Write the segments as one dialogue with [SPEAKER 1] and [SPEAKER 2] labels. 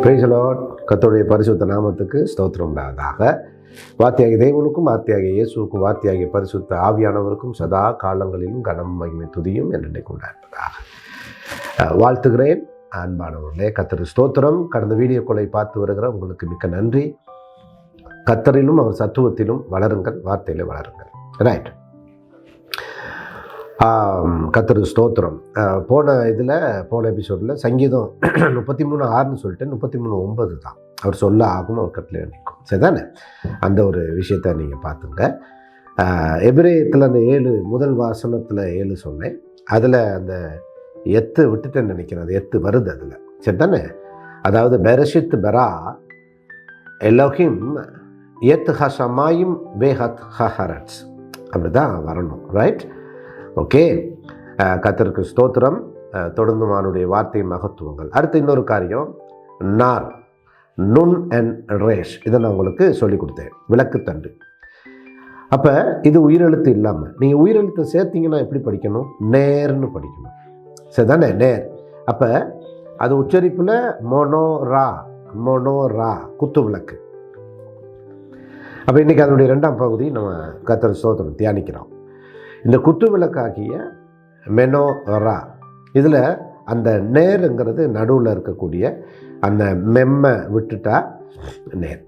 [SPEAKER 1] Praise the Lord. கர்த்தருடைய பரிசுத்த நாமத்துக்கு ஸ்தோத்திரம் உண்டாவதாக. வார்த்தையாகிய தேவனுக்கும் வார்த்தையாகிய இயேசுவுக்கும் வார்த்தையாகிய பரிசுத்த ஆவியானவருக்கும் சதா காலங்களிலும் கனம் மகிமை துதியும் என்றைக்கு உண்டாயிருப்பதாக வாழ்த்துகிறேன். அன்பானவர்களே, கர்த்தர் ஸ்தோத்திரம். கடந்த வீடியோக்களை பார்த்து வருகிற உங்களுக்கு மிக்க நன்றி. கர்த்தரிலும் அவர் சத்துவத்திலும் வளருங்கள், வார்த்தையில வளருங்கள். ரைட். கர்த்தர் ஸ்தோத்திரம். போன எபிசோடில் சங்கீதம் 33:6 சொல்லிட்டு 33:9 தான் அவர் சொல்ல ஆகும், அவர் கட்டளை நிற்கும். சரிதானே? அந்த ஒரு விஷயத்த நீங்கள் பார்த்துங்க. எபிரேயத்தில் அந்த 7 முதல் வசனத்தில் 7 சொன்னேன். அதில் அந்த எத்து விட்டுட்டேன்னு நினைக்கிறேன். அது எத்து வருது அதில். சரிதானே? அதாவது பெரஷித் பெரா எலோஹிம் எத் ஹஷமாயும் பேஹத் ஹஹரட்ஸ் அப்படி தான் வரணும். ரைட்? ஓகே. கர்த்தருக்கு ஸ்தோத்திரம். தொடர்ந்து அவனுடைய வார்த்தை மகத்துவங்கள். அடுத்து இன்னொரு காரியம், நார், நுண் அண்ட் ரேஷ். இதை நான் உங்களுக்கு சொல்லிக் கொடுத்தேன், விளக்குத்தண்டு. அப்போ இது உயிரெழுத்து இல்லாமல் நீங்கள் உயிரெழுத்து சேர்த்தீங்கன்னா எப்படி படிக்கணும்? நேர்னு படிக்கணும். சரிதானே? நேர். அப்போ அது உச்சரிப்பில் மொனோரா, மொனோரா, குத்து விளக்கு. அப்போ இன்றைக்கி அதனுடைய 2ஆம் பகுதி நம்ம கர்த்தர் ஸ்தோத்திரம் தியானிக்கிறோம். இந்த குத்து விளக்காகிய மெனோரா, இதில் அந்த நேருங்கிறது நடுவில் இருக்கக்கூடிய அந்த மெம்மை விட்டுட்டா நேர்.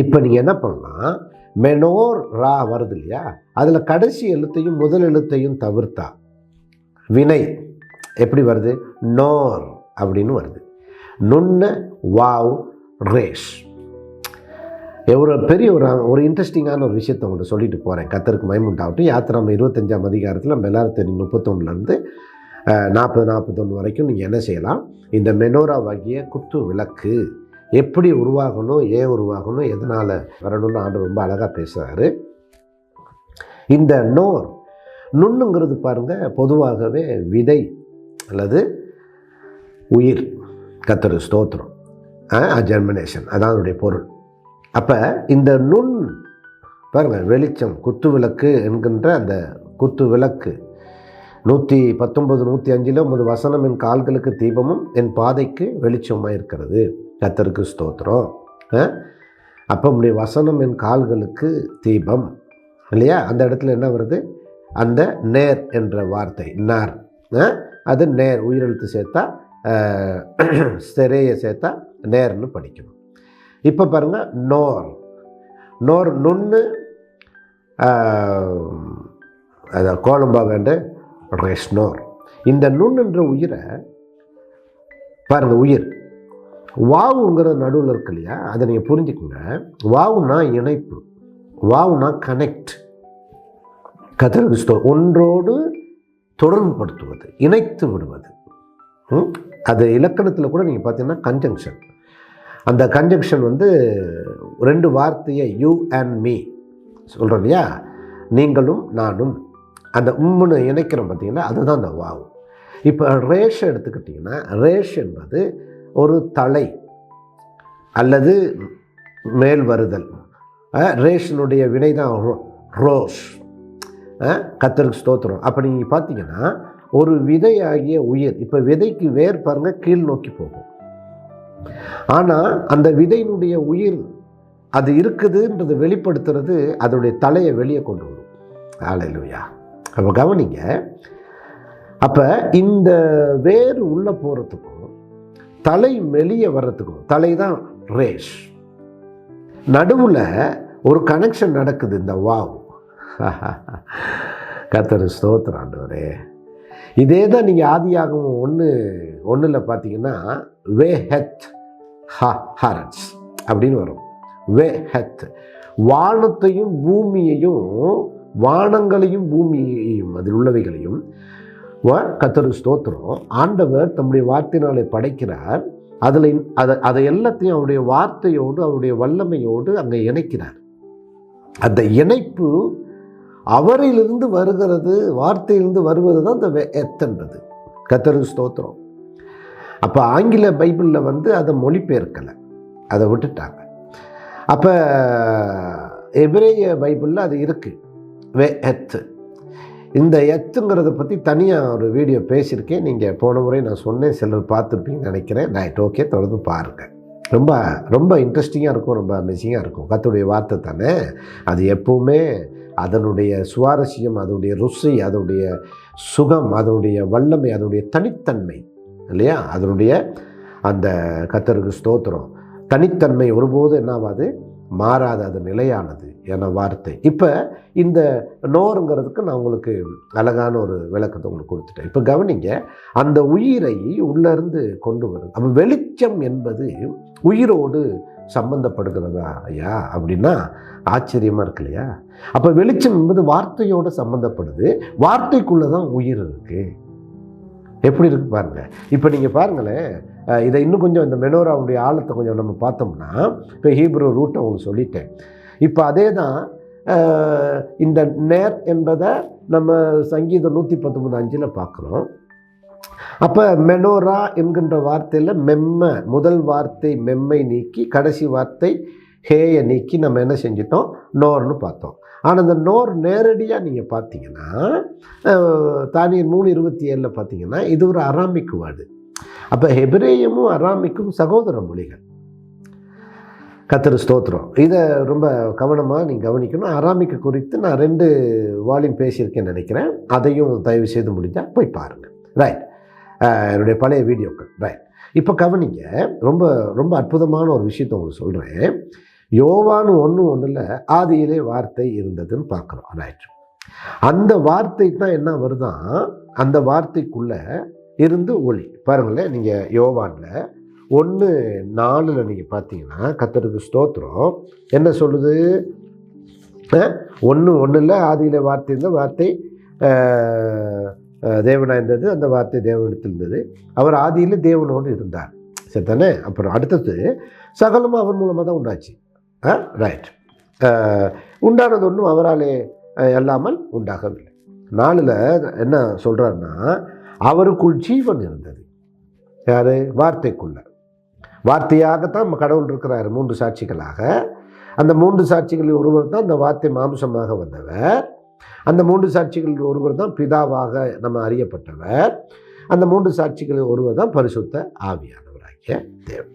[SPEAKER 1] இப்போ நீங்கள் என்ன பண்ணலாம், மெனோர் ரா வருது இல்லையா, அதில் கடைசி எழுத்தையும் முதல் எழுத்தையும் தவிர்த்தா வினை எப்படி வருது? நோர் அப்படின்னு வருது. நுண்ண வாவ் ரேஷ். ஒரு பெரிய ஒரு இன்ட்ரெஸ்டிங்கான ஒரு விஷயத்தை உங்கள்கிட்ட சொல்லிட்டு போகிறேன். கர்த்தருக்கு மகிமை உண்டாகட்டும். யாத்திராம 25ஆம் அதிகாரத்தில் நம்ம எல்லாரும் தெரியும், 31லேருந்து 40-41 வரைக்கும் நீங்கள் என்ன செய்யலாம், இந்த மெனோரா வகைய குத்து விளக்கு எப்படி உருவாகணும், ஏன் உருவாகணும், எதனால் வரணும்னு ஆண்டு ரொம்ப அழகாக பேசுகிறாரு. இந்த நோர், நுண்ணுங்கிறது பாருங்கள், பொதுவாகவே விதை அல்லது உயிர். கர்த்தர் ஸ்தோத்திரம். ஜெர்மினேஷன், அதான் அதனுடைய பொருள். அப்போ இந்த நுண் பாருங்கள், வெளிச்சம், குத்து விளக்கு என்கின்ற அந்த குத்து விளக்கு 119, 105 உமது வசனம் என் கால்களுக்கு தீபமும் என் பாதைக்கு வெளிச்சமாக இருக்கிறது. கர்த்தருக்கு ஸ்தோத்திரம். அப்போ உடைய வசனம் என் கால்களுக்கு தீபம் இல்லையா? அந்த இடத்துல என்ன வருது? அந்த நேர் என்ற வார்த்தை, நார். அது நேர், உயிரெழுத்து சேர்த்தா ஸ்தெரேயை சேர்த்தா நேர்னு படிக்கணும். இப்போ பாருங்கள், நோர், நோர், நுண்ணு, அதை கோலம்பா வேண்டு ரெஷ்னோர். இந்த நுண்ணுன்ற உயிரை பாருங்கள், உயிர் வாவுங்கிற நடுவில் இருக்கு இல்லையா, அதை நீங்கள் புரிஞ்சுக்கோங்க. வாவுனா இணைப்பு, வாவுனா கனெக்ட். கர்த்தருக்கு ஒன்றோடு தொடர்பு படுத்துவது, இணைத்து விடுவது. அது இலக்கணத்தில் கூட நீங்கள் பார்த்தீங்கன்னா கன்ஜங்ஷன். அந்த கன்ஜங்ஷன் வந்து 2 வார்த்தையை யூ அண்ட் மீ சொல்கிறோம் இல்லையா, நீங்களும் நானும், அந்த உம்முன்னு இணைக்கிறோம் பார்த்தீங்கன்னா, அதுதான் அந்த வாவு. இப்போ ரேஷ் எடுத்துக்கிட்டிங்கன்னா, ரேஷ் என்பது ஒரு தலை அல்லது மேல் வருதல். ரேஷனுடைய வினை தான் ரோஷ். கர்த்தருக்கு ஸ்தோத்திரம். அப்போ நீங்கள் பார்த்தீங்கன்னா ஒரு விதையாகிய உயிர், இப்போ விதைக்கு வேர் பாருங்கள் கீழ் நோக்கி போகும். ஆனால் அந்த விதையினுடைய உயிர் அது இருக்குதுன்றது வெளிப்படுத்துறது அதனுடைய தலையை வெளியே கொண்டு வரும். ஹல்லேலூயா. அப்போ கவனிங்க. அப்போ இந்த வேர் உள்ளே போகிறதுக்கும் தலை வெளியே வர்றதுக்கும், தலை தான் ரேஷ், நடுவில் ஒரு கனெக்ஷன் நடக்குது. இந்த வாவ். கர்த்தர் ஸ்தோத்திரம் ஆண்டவரே. இதே தான் நீங்கள் ஆதியாகமம் 1:1 பார்த்தீங்கன்னா வே ஹெத் ஹரட்ஸ் அப்படின்னு வரும். வே ஹெத், வானத்தையும் பூமியையும், வானங்களையும் பூமியையும் அதில் உள்ளவைகளையும் கர்த்தர் ஸ்தோத்திரம். ஆண்டவர் தம்முடைய வார்த்தையினாலே படைக்கிறார். அதில் அதை எல்லாத்தையும் அவருடைய வார்த்தையோடு அவருடைய வல்லமையோடு அங்கே இணைக்கிறார். அந்த இணைப்பு அவரிலிருந்து வருகிறது, வார்த்தையிலிருந்து வருவது தான் இந்த எத்தன்றது. கர்த்தருக்கு ஸ்தோத்திரம். அப்போ ஆங்கில பைபிளில் வந்து அதை மொழிபெயர்க்கலை, அதை விட்டுட்டாங்க. அப்போ எபிரேய பைபிளில் அது இருக்குது, வே எத்து. இந்த எத்துங்கிறத பற்றி தனியாக ஒரு வீடியோ பேசியிருக்கேன். நீங்கள் போன முறை நான் சொன்னேன், சிலர் பார்த்துருப்பீங்கன்னு நினைக்கிறேன். ரைட், ஓகே, தொடர்ந்து பாருங்கள். ரொம்ப ரொம்ப இன்ட்ரெஸ்டிங்காக இருக்கும், ரொம்ப அமேசிங்காக இருக்கும். கர்த்தருடைய வார்த்தை தானே, அது எப்பவுமே அதனுடைய சுவாரஸ்யம், அதனுடைய ருசி, அதனுடைய சுகம், அதனுடைய வல்லமை, அதனுடைய தனித்தன்மை இல்லையா, அதனுடைய அந்த கர்த்தருக்கு ஸ்தோத்திரம் தனித்தன்மை ஒருபோது என்னாவாது, மாறாது, அது நிலையானது என வார்த்தை. இப்போ இந்த நோருங்கிறதுக்கு நான் உங்களுக்கு அழகான ஒரு விளக்கத்தை உங்களுக்கு கொடுத்துட்டேன். இப்போ கவனிங்க, அந்த உயிரை உள்ளேருந்து கொண்டு வருது. அப்போ வெளிச்சம் என்பது உயிரோடு சம்பந்தப்படுகிறதா ஐயா அப்படின்னா ஆச்சரியமாக இருக்கு இல்லையா? அப்போ வெளிச்சம் என்பது வார்த்தையோடு சம்பந்தப்படுது, வார்த்தைக்குள்ளே தான் உயிர் இருக்குது. எப்படி இருக்கு பாருங்கள். இப்போ நீங்கள் பாருங்களேன், இதை இன்னும் கொஞ்சம் இந்த மெனோராவுடைய ஆழத்தை கொஞ்சம் நம்ம பார்த்தோம்னா, இப்போ ஹீப்ரு ரூட்டை உங்களுக்கு சொல்லிட்டேன். இப்போ அதே தான் இந்த நேர் என்பதை நம்ம சங்கீதம் 119:5 பார்க்குறோம். அப்போ மெனோரா என்கின்ற வார்த்தையில் மெம்ம, முதல் வார்த்தை மெம்மை நீக்கி கடைசி வார்த்தை ஹேயை நீக்கி நம்ம என்ன செஞ்சிட்டோம், நோர்னு பார்த்தோம். ஆனால் இந்த நோர் நேரடியாக நீங்கள் பார்த்தீங்கன்னா தானியல் 3:27 பார்த்தீங்கன்னா இது ஒரு அராமிக் வேர்டு. அப்போ ஹெபிரேயமும் அராமிக்கும் சகோதர மொழிகள். கர்த்தர் ஸ்தோத்திரம். இதை ரொம்ப கவனமாக நீங்கள் கவனிக்கணும். அராமிக்கு குறித்து நான் 2 வால்யூம் பேசியிருக்கேன்னு நினைக்கிறேன். அதையும் தயவு செய்து முடிஞ்சால் போய் பாருங்கள். ரைட், என்னுடைய பழைய வீடியோக்கள். ரைட், இப்போ கவனிங்க, ரொம்ப ரொம்ப அற்புதமான ஒரு விஷயத்தை உங்களுக்கு சொல்கிறேன். யோவான் 1:1 ஆதியிலே வார்த்தை இருந்ததுன்னு பார்க்குறோம். ரைட், அந்த வார்த்தை தான் என்ன வருதான், அந்த வார்த்தைக்குள்ளே இருந்து ஒளி. பாருங்களேன், நீங்கள் யோவானில் 1:4 நீங்கள் பார்த்தீங்கன்னா கர்த்தருக்கு ஸ்தோத்திரம் என்ன சொல்லுது, 1:1 ஆதியிலே வார்த்தை இருந்த, வார்த்தை தேவனாக இருந்தது, அந்த வார்த்தை தேவனிடத்தில் இருந்தது, அவர் ஆதியில் தேவனோடு இருந்தார். சரி தானே? அப்புறம் அடுத்தது சகலமும் அவர் மூலமாக தான் உண்டாச்சு. ரைட், உண்டானது ஒன்றும் அவராலே அல்லாமல் உண்டாகவில்லை. 4 என்ன சொல்கிறாருன்னா, அவருக்குள் ஜீவன் இருந்தது. யார்? வார்த்தைக்குள்ள. வார்த்தையாகத்தான் நம்ம கடவுள் இருக்கிறார் 3 சாட்சிகளாக. அந்த 3 சாட்சிகளில் ஒருவர் தான் அந்த வார்த்தை மாம்சமாக வந்தவர். அந்த 3 சாட்சிகளில் ஒருவர் தான் பிதாவாக நம்ம அறியப்பட்டவர். அந்த 3 சாட்சிகளில் ஒருவர் தான் பரிசுத்த ஆவியானவராகிய தேவன்.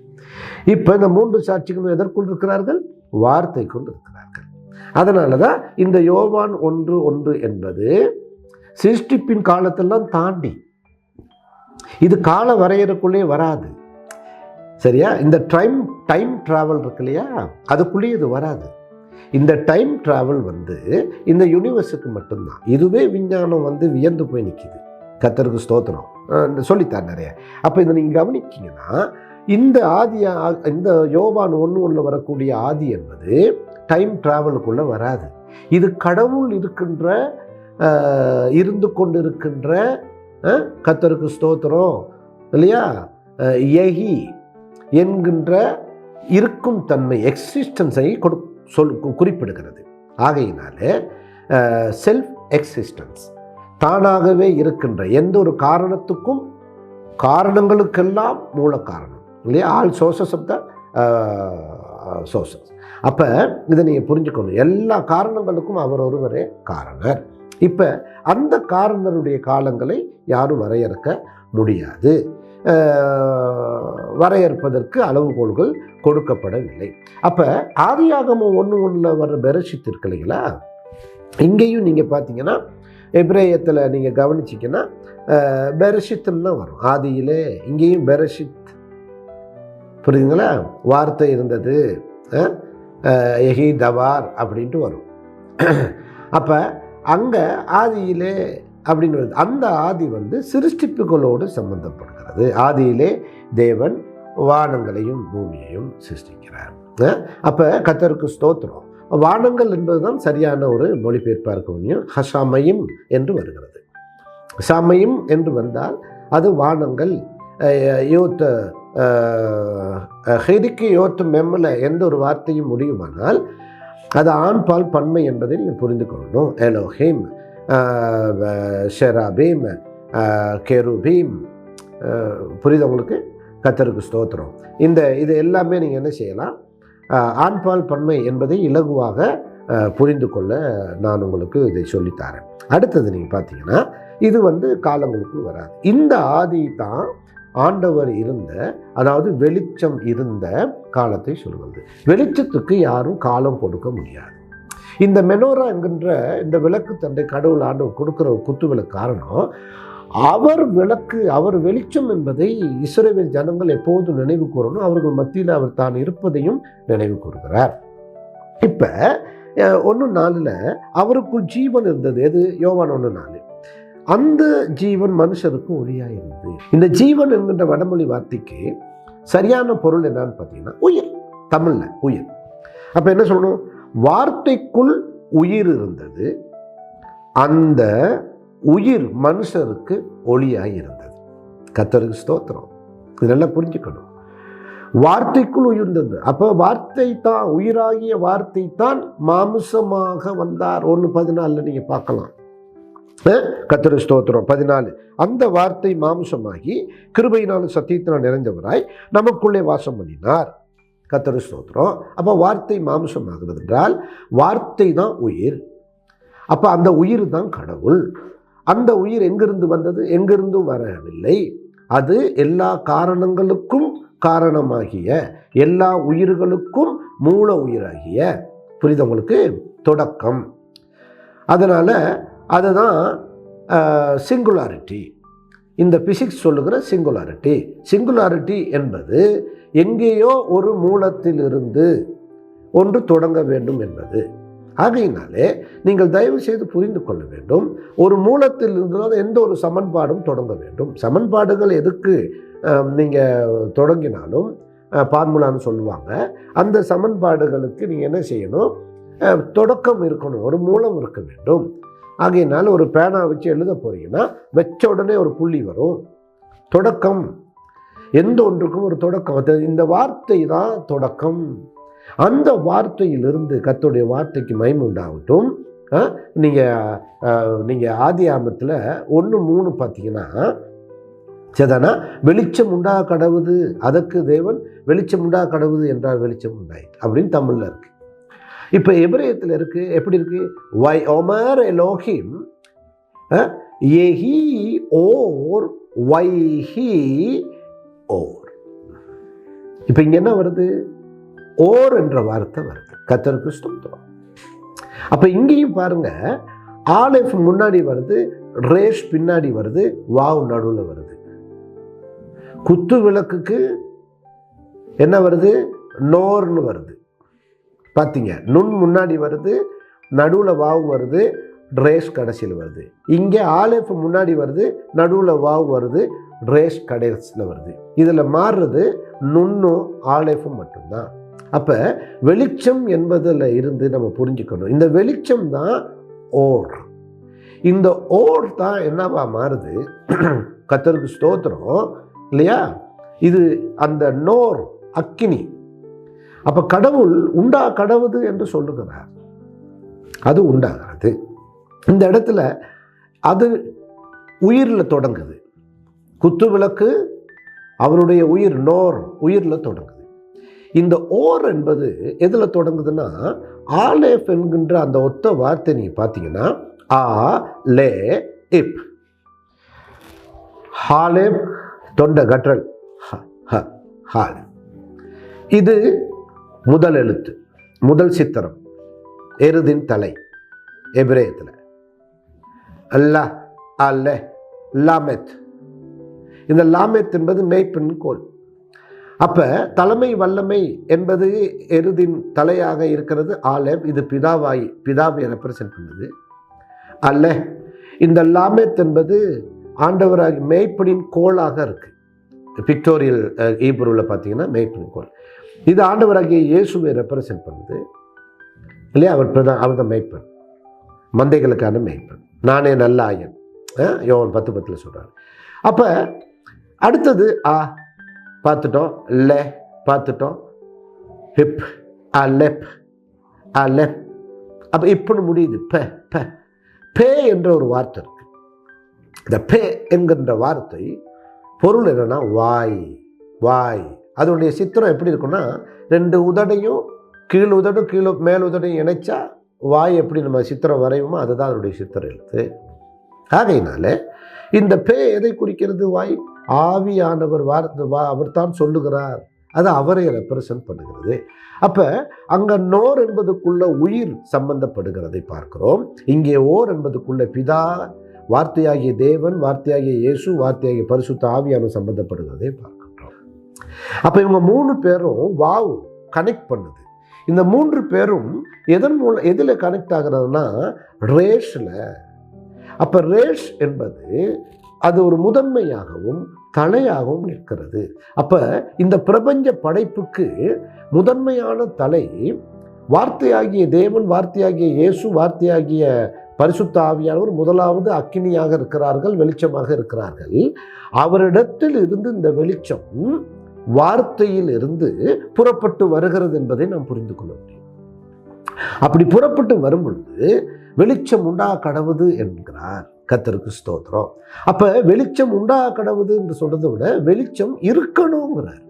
[SPEAKER 1] இப்போ இந்த 3 சாட்சிகளும் எதற்குள் இருக்கிறார்கள்? வார்த்தைக்குள் இருக்கிறார்கள். அதனால தான் இந்த யோவான் 1:1 என்பது சிருஷ்டிப்பின் காலத்தெல்லாம் தாண்டி, இது கால வரையறைக்குள்ளே வராது. சரியா? இந்த டைம் ட்ராவல் இருக்கு இல்லையா, அதுக்குள்ளேயே இது வராது. இந்த டைம் ட்ராவல் இந்த யூனிவர்ஸுக்கு மட்டும்தான். இதுவே விஞ்ஞானம் வியந்து போய் நிற்கிது. கர்த்தருக்கு ஸ்தோத்திரம் சொல்லித்தார் நிறைய. அப்போ இதை நீங்கள் கவனிச்சிங்கன்னா, இந்த இந்த யோவான் 1:1 வரக்கூடிய ஆதி என்பது டைம் ட்ராவலுக்குள்ளே வராது. இது கடவுள் இருந்து கொண்டிருக்கின்ற கர்த்தருக்கு ஸ்தோத்திரம் இல்லையா, யஹி என்கின்ற இருக்கும் தன்மை, எக்ஸிஸ்டன்ஸை குறிப்பிடுகிறது. ஆகையினாலே செல்ஃப் எக்ஸிஸ்டன்ஸ், தானாகவே இருக்கின்ற, எந்த ஒரு காரணத்துக்கும் காரணங்களுக்கெல்லாம் மூல காரணம் இல்லையா, all sources of the sources. அப்போ இதை நீங்கள் புரிஞ்சுக்கணும், எல்லா காரணங்களுக்கும் அவர் ஒருவரே காரணர். இப்போ அந்த காரணருடைய காலங்களை யாரும் வரையறுக்க முடியாது. வரையறுப்பதற்கு அளவுகோல்கள் கொடுக்கப்படவில்லை. அப்போ ஆதியாகமம் 1:1 வர்ற பெரஷித் இருக்கு இல்லைங்களா, இங்கேயும் நீங்கள் பார்த்தீங்கன்னா எபிரேயத்தில் நீங்கள் கவனிச்சிங்கன்னா பெரஷித்துன்னு தான் வரும். ஆதியிலே இங்கேயும் பெரஷித், புரியுதுங்களா? வார்த்தை இருந்தது, எஹி தவார் அப்படின்ட்டு வரும். அப்போ அங்கே ஆதியிலே அப்படின்னு வருது. அந்த ஆதி சிருஷ்டிப்புகளோடு சம்பந்தப்படுகிறது. ஆதியிலே தேவன் வானங்களையும் பூமியையும் சிருஷ்டிக்கிறார். அப்போ கர்த்தருக்கு ஸ்தோத்திரம். வானங்கள் என்பது தான் சரியான ஒரு மொழிபெயர்ப்பாக இருக்க முடியும். ஹசாமயம் என்று வருகிறது. சமயம் என்று வந்தால் அது வானங்கள். யோத்த ஹெரிக்கு யோத்து மெம்மில் எந்த ஒரு வார்த்தையும் முடியுமானால் அது ஆண் பால் பன்மை என்பதை நீங்கள் புரிந்து கொள்ளணும். எலோஹிம், ஷெராபீம், கெருபீம், புரியுது உங்களுக்கு? கர்த்தருக்கு ஸ்தோத்திரம். இது எல்லாமே நீங்கள் என்ன செய்யலாம், ஆண்பால் பன்மை என்பதை இலகுவாக புரிந்து கொள்ள நான் உங்களுக்கு இதை சொல்லித்தரேன். அடுத்தது நீங்கள் பார்த்தீங்கன்னா இது காலங்களுக்கு வராது. இந்த ஆதி தான் ஆண்டவர் இருந்த, அதாவது வெளிச்சம் இருந்த காலத்தை சொல்லுவது. வெளிச்சத்துக்கு யாரும் காலம் கொடுக்க முடியாது. இந்த மெனோரா என்கின்ற இந்த விளக்கு தந்தை கடவுள் ஆண்டவர் கொடுக்குற குத்துவிளக்கு காரணம், அவர் வெளிச்சம் என்பதை இஸ்ரவேல் ஜனங்கள் எப்போதும் நினைவு கூறணும். அவர்கள் மத்தியில் அவர் தான் இருப்பதையும் நினைவு கூறுகிறார். இப்போ 1:4 அவருக்குள் ஜீவன் இருந்தது. எது? யோவான் 1:4. அந்த ஜீவன் மனுஷருக்கு ஒளியாக இருந்தது. இந்த ஜீவன் என்கின்ற வடமொழி வார்த்தைக்கு சரியான பொருள் என்னன்னு பார்த்தீங்கன்னா உயிர். தமிழில் உயிர். அப்போ என்ன சொல்லணும்? வார்த்தைக்குள் உயிர் இருந்தது, அந்த உயிர் மனுஷருக்கு ஒளியாக இருந்தது. கர்த்தருக்கு ஸ்தோத்திரம். இதெல்லாம் புரிஞ்சுக்கணும். வார்த்தைக்குள் உயிர் இருந்தது. அப்போ வார்த்தை தான், உயிராகிய வார்த்தை தான் மாம்சமாக வந்தார். 1:14 நீங்கள் பார்க்கலாம். கர்த்தருக்கு ஸ்தோத்திரம். 14 அந்த வார்த்தை மாம்சமாகி கிருபையினாலும் சத்தியத்தினால் நிறைந்தவராய் நமக்குள்ளே வாசம் பண்ணினார். கர்த்தருக்கு ஸ்தோத்திரம். அப்போ வார்த்தை மாம்சமாகிறது என்றால் வார்த்தை தான் உயிர். அப்போ அந்த உயிர் தான் கடவுள். அந்த உயிர் எங்கிருந்து வந்தது? எங்கிருந்தும் வரவில்லை. அது எல்லா காரணங்களுக்கும் காரணமாகிய, எல்லா உயிர்களுக்கும் மூல உயிராகிய, புரியுது உங்களுக்கு? தொடக்கம். அதனால் அதுதான் சிங்குலாரிட்டி. இந்த பிசிக்ஸ் சொல்லுகிற சிங்குலாரிட்டி. சிங்குலாரிட்டி என்பது எங்கேயோ ஒரு மூலத்திலிருந்து ஒன்று தொடங்க வேண்டும் என்பது. ஆகையினாலே நீங்கள் தயவு செய்து புரிந்து கொள்ள வேண்டும், ஒரு மூலத்தில் இருந்தால் எந்த ஒரு சமன்பாடும் தொடங்க வேண்டும். சமன்பாடுகள் எதுக்கு நீங்கள் தொடங்கினாலும் ஃபார்முலான்னு சொல்லுவாங்க. அந்த சமன்பாடுகளுக்கு நீங்கள் என்ன செய்யணும்? தொடக்கம் இருக்கணும், ஒரு மூலம் இருக்க வேண்டும். ஆகையினால ஒரு பேனா வச்சு எழுத போறீங்கன்னா வச்ச உடனே ஒரு புள்ளி வரும். தொடக்கம். எந்த ஒன்றுக்கும் ஒரு தொடக்கம். இந்த வார்த்தை தான் தொடக்கம். அந்த வார்த்தையிலிருந்து கர்த்தருடைய வார்த்தைக்கு மகிமை உண்டாகட்டும். நீங்கள் ஆதியாகமத்தில் 1:3 பார்த்தீங்கன்னா சரிதானா? வெளிச்சம் உண்டாக கடவுது, அதற்கு தேவன் வெளிச்சம் உண்டாக கடவுது என்றால் வெளிச்சம் உண்டாயிற்று அப்படின்னு தமிழில் இருக்கு. இப்போ எபிரேயத்தில் இருக்கு. எப்படி இருக்கு? வை ஒமர் எலோஹிம் ஏஹி ஓர் வைஹி ஓர். இப்போ இங்கே என்ன வருது? ஓர் என்ற வார்த்தை வருது. கர்த்தருக்கு ஸ்தோத்திரம். அப்போ இங்கேயும் பாருங்க, ஆலெஃப் முன்னாடி வருது, ரேஷ் பின்னாடி வருது, வாவ் நடுவில் வருது. குத்து விளக்குக்கு என்ன வருது? நோர்னு வருது. பார்த்தீங்க? நுண் முன்னாடி வருது, நடுவில் வாவ் வருது, ரேஸ் கடைசியில் வருது. இங்கே ஆலெஃப் முன்னாடி வருது, நடுவில் வாவ் வருது, ரேஸ் கடைசியில் வருது. இதில் மாறுறது நுண்ணும் ஆலெஃபும் மட்டும்தான். அப்போ வெளிச்சம் என்பதில் இருந்து நம்ம புரிஞ்சுக்கணும், இந்த வெளிச்சம் தான் ஓர். இந்த ஓர் தான் என்னவா மாறுது? கர்த்தருக்கு ஸ்தோத்திரம் இல்லையா? இது அந்த நோர் அக்கினி. அப்போ கடவுள் கடவுது என்று சொல்லுகிறார். அது உண்டாகிறது. இந்த இடத்துல அது உயிரில் தொடங்குது. குத்து விளக்கு அவருடைய உயிர், நோர் உயிரில் தொடங்குது. இந்த ஓர் என்பது எதில் தொடங்குதுன்னா, ஆலேஃப் என்கின்ற அந்த ஒத்த வார்த்தை நீங்கள் பார்த்தீங்கன்னா ஆ லே இப். ஹாலேப் தொண்ட கற்றல் ஹால். இது முதல் எழுத்து, முதல் சித்திரம், எருதின் தலை எபிரேயத்தில். அல்லா அல்ல லாமெத். இந்த லாமெத் என்பது மேய்ப்பெண் கோல். அப்போ தலைமை வல்லமை என்பது எருதின் தலையாக இருக்கிறது ஆலேப். இது பிதாவை ரெப்ரசன்ட் பண்ணுது. அல்ல இந்த லாமெத் என்பது ஆண்டவராகி மேய்ப்பனின் கோளாக இருக்கு. பிக்டோரியல் ஈப்ரூவில் பார்த்தீங்கன்னா மேய்ப்பனின் கோல். இது ஆண்டவராகிய இயேசுவை ரெப்ரசன்ட் பண்ணுது இல்லையா? அவர் தான் மேய்ப்பன், மந்தைகளுக்கான மேய்ப்பன். நானே நல்ல ஆயன், யோவான் 10:10 சொல்கிறார். அப்போ அடுத்தது ஆ பார்த்துட்டோம், லே பார்த்துட்டோம், ஹிப் அலெப் அலெப். அப்போ இப்போன்னு முடியுது பே பே பே என்ற ஒரு வார்த்தை இருக்கு. இந்த பே என்கின்ற வார்த்தை பொருள் என்னன்னா வாய். வாய் அதனுடைய சித்திரம் எப்படி இருக்குன்னா, 2 உதடையும் கீழ் உதடும் மேல் உதடையும் இணைச்சா வாய் எப்படி நம்ம சித்திரம் வரையுமோ அதுதான் அதனுடைய சித்திர எழுத்து. ஆகையினால இந்த பே எதை குறிக்கிறது? வாய். ஆவியானவர் அவர் தான் சொல்லுகிறார், அது அவரை ரெப்ரசன்ட் பண்ணுகிறது. அப்போ அங்கே நோர் என்பதுக்குள்ள உயிர் சம்பந்தப்படுகிறதை பார்க்கிறோம். இங்கே ஓர் என்பதுக்குள்ள பிதா, வார்த்தையாகிய தேவன், வார்த்தையாகிய இயேசு, வார்த்தையாகிய பரிசுத்த ஆவியான சம்பந்தப்படுகிறதை பார்க்கிறோம். அப்போ இவங்க 3 பேரும் வாவ் கனெக்ட் பண்ணுது. இந்த 3 பேரும் எதில் கனெக்ட் ஆகிறதுனா ரேஷில். அப்போ ரேஷ் என்பது அது ஒரு முதன்மையாகவும் தலையாகவும் நிற்கிறது. அப்போ இந்த பிரபஞ்ச படைப்புக்கு முதன்மையான தலை வார்த்தையாகிய தேவன், வார்த்தையாகிய இயேசு, வார்த்தையாகிய பரிசுத்த ஆவியானவர் முதலாவது அக்கினியாக இருக்கிறார்கள், வெளிச்சமாக இருக்கிறார்கள். அவரிடத்தில் இருந்து இந்த வெளிச்சம் வார்த்தையில் இருந்து புறப்பட்டு வருகிறது என்பதை நாம் புரிந்து கொள்ள முடியும். அப்படி புறப்பட்டு வரும் பொழுது வெளிச்சம் உண்டா கடவுது என்கிறார். கர்த்தருக்கு ஸ்தோத்திரம். அப்ப வெளிச்சம் உண்டா கடவுது என்று சொல்றதை விட வெளிச்சம் இருக்கணுங்கிறார்.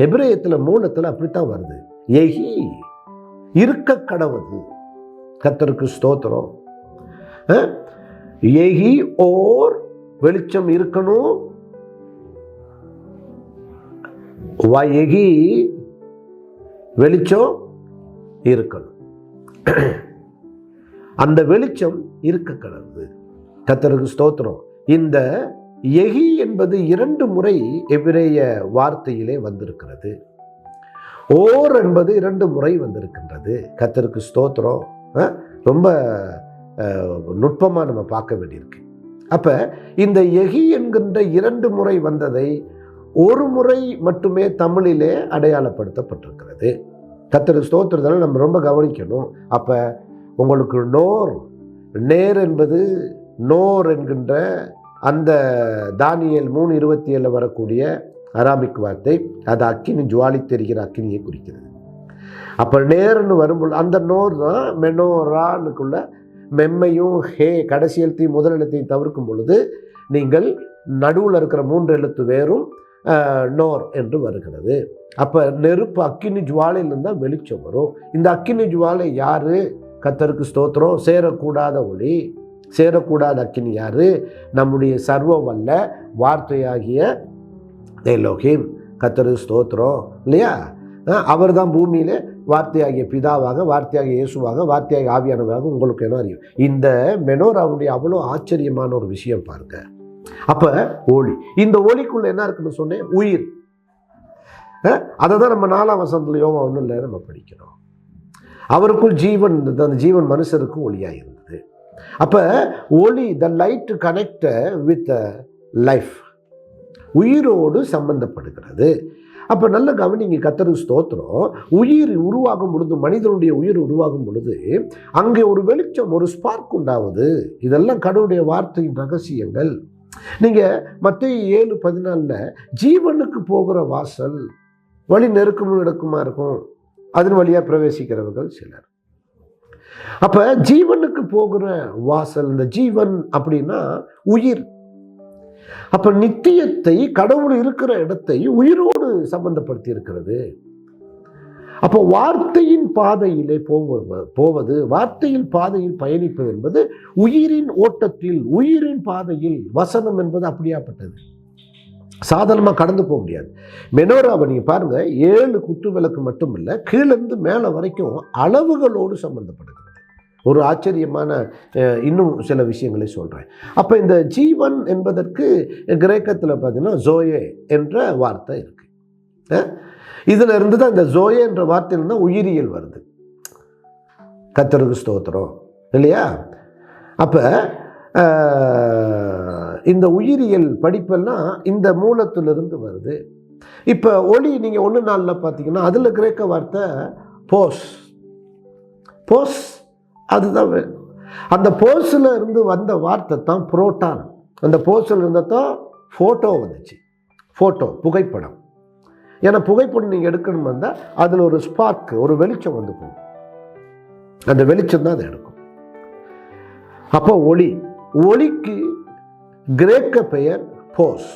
[SPEAKER 1] ஹெபிரேயத்துல மூலத்துல அப்படித்தான் வருது, எகி இருக்க கடவுது. கர்த்தருக்கு ஸ்தோத்திரம். எகி ஓர் வெளிச்சம் இருக்கணும், எகி வெளிச்சம் இருக்கணும். அந்த வெளிச்சம் இருக்க கடவுது. கர்த்தருக்கு ஸ்தோத்திரம். இந்த எகி என்பது 2 முறை எபிரேய வார்த்தையிலே வந்திருக்கிறது. ஓர் என்பது 2 முறை வந்திருக்கின்றது. கர்த்தருக்கு ஸ்தோத்திரம். ரொம்ப நுட்பமாக நம்ம பார்க்க வேண்டியிருக்கு. அப்போ இந்த எகி என்கின்ற 2 முறை வந்ததை 1 முறை மட்டுமே தமிழிலே அடையாளப்படுத்தப்பட்டிருக்கிறது. கர்த்தருக்கு ஸ்தோத்திரத்தால் நம்ம ரொம்ப கவனிக்கணும். அப்போ உங்களுக்கு நோர், நேர் என்பது நோர் என்கின்ற அந்த தானியேல் 3:27 வரக்கூடிய அராமிக் வார்த்தை, அது அக்கினி, ஜுவாலி தெரிகிற அக்கினியை குறிக்கிறது. அப்போ நேர்னு வரும்போது அந்த நோர் தான் மெனோரானுக்குள்ள மெம்மையும் ஹே கடைசி எழுத்தையும் முதல் எழுத்தையும் தவிர்க்கும் பொழுது நீங்கள் நடுவில் இருக்கிற 3 எழுத்து வேறும் நோர் என்று வருகிறது. அப்போ நெருப்பு அக்கினி ஜுவாலையிலிருந்து தான் வெளிச்சம் வரும். இந்த அக்கினி ஜுவாலை யாரு? கர்த்தருக்கு ஸ்தோத்திரம். சேரக்கூடாத ஒளி, சேரக்கூடாத அக்கினி யாரு? நம்முடைய சர்வ வல்ல வார்த்தையாகிய எலோஹிம். கர்த்தருக்கு ஸ்தோத்திரம் இல்லையா? அவர் தான் பூமியிலே வார்த்தையாகிய பிதாவாக, வார்த்தையாகிய இயேசுவாக, வார்த்தையாகிய ஆவியானவராக உங்களுக்கு என்ன அறியும். இந்த மெனோராவுடைய அவ்வளோ ஆச்சரியமான ஒரு விஷயம் பாருங்க. அப்ப ஒளி, இந்த ஒளிக்குள்ள என்ன இருக்குன்னு சொன்னேன், உயிர். அதை தான் நம்ம 4ஆம் வசனத்துல யோகா 1 நம்ம படிக்கிறோம். அவருக்குள் ஜீவன், அந்த ஜீவன் மனுஷருக்கும் ஒளியாக இருந்தது. அப்போ ஒளி, the light connect with life, உயிரோடு சம்பந்தப்படுகிறது. அப்போ நல்ல கவனிங்க, கர்த்தருக்கு ஸ்தோத்திரம். உயிர் உருவாகும் பொழுது, மனிதனுடைய உயிர் உருவாகும் பொழுது அங்கே ஒரு வெளிச்சம், ஒரு ஸ்பார்க் உண்டாவது. இதெல்லாம் கடவுளுடைய வார்த்தையின் ரகசியங்கள். நீங்கள் மத்தேயு 7:14 ஜீவனுக்கு போகிற வாசல் வழி நெருக்கமும் இடக்குமா இருக்கும், அதன் வழியாக பிரவேசிக்கிறவர்கள் சிலர். அப்போ ஜீவனுக்கு போகிற வாசல், இந்த ஜீவன் அப்படின்னா உயிர். அப்போ நித்தியத்தை, கடவுள் இருக்கிற இடத்தை உயிரோடு சம்பந்தப்படுத்தி இருக்கிறது. அப்போ வார்த்தையின் பாதையிலே போவது, வார்த்தையின் பாதையில் பயணிப்பது என்பது உயிரின் ஓட்டத்தில், உயிரின் பாதையில். வசனம் என்பது அப்படியாப்பட்டது, சாதாரணமாக கடந்து போக முடியாது. மெனோராவை நீங்கள் பாருங்க, 7 குத்து விளக்கு மட்டும் இல்லை, கீழிருந்து மேலே வரைக்கும் அளவுகளோடு சம்பந்தப்படுகிறது. ஒரு ஆச்சரியமான இன்னும் சில விஷயங்களை சொல்கிறேன். அப்போ இந்த ஜீவன் என்பதற்கு கிரேக்கத்தில் பார்த்தீங்கன்னா ஜோயே என்ற வார்த்தை இருக்கு. இதில் இருந்து தான் இந்த ஜோயே என்ற வார்த்தையில் தான் உயிரியல் வருது. கர்த்தருக்கு ஸ்தோத்திரம் இல்லையா? அப்போ இந்த உயிரியல் படிப்பெல்லாம் இந்த மூலத்திலிருந்து வருது. இப்போ ஒளி நீங்கள் 1:4 பார்த்தீங்கன்னா அதில் கிரேக்க வார்த்தை போஸ். போஸ் அதுதான். அந்த போஸில் இருந்து வந்த வார்த்தை தான் புரோட்டான். அந்த போஸில் இருந்தால் தான் ஃபோட்டோ வந்துச்சு. ஃபோட்டோ புகைப்படம். ஏன்னா புகைப்படம் நீங்கள் எடுக்கணும் வந்தால் அதில் ஒரு ஸ்பார்க், ஒரு வெளிச்சம் வந்து போகும். அந்த வெளிச்சம் தான் அதை எடுக்கும். அப்போ ஒளி, ஒளிக்கு கிரேக்க பெயர் போஸ்.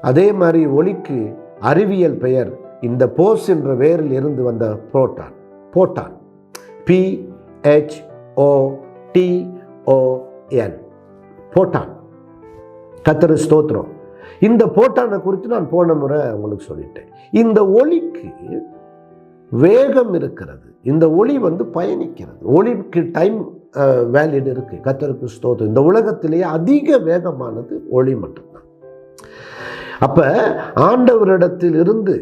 [SPEAKER 1] அதே மாதிரி ஒளிக்கு அறிவியல் பெயர் இந்த போஸ் என்ற வேரில் இருந்து வந்த புரோட்டான். போட்டான், போட்டான். கர்த்தருக்கு ஸ்தோத்திரம். இந்த போட்டானை குறித்து நான் போன முறை உங்களுக்கு சொல்லிட்டேன். இந்த ஒளிக்கு வேகம் இருக்கிறது. இந்த ஒளி பயணிக்கிறது. ஒளிக்கு டைம் வேலிட் இருக்கு. கர்த்தருக்கு ஸ்தோத்திரம். இந்த உலகத்திலேயே அதிக வேகமானது ஒளி மட்டும்தான். அப்ப ஆண்டவரிடத்தில் இருந்து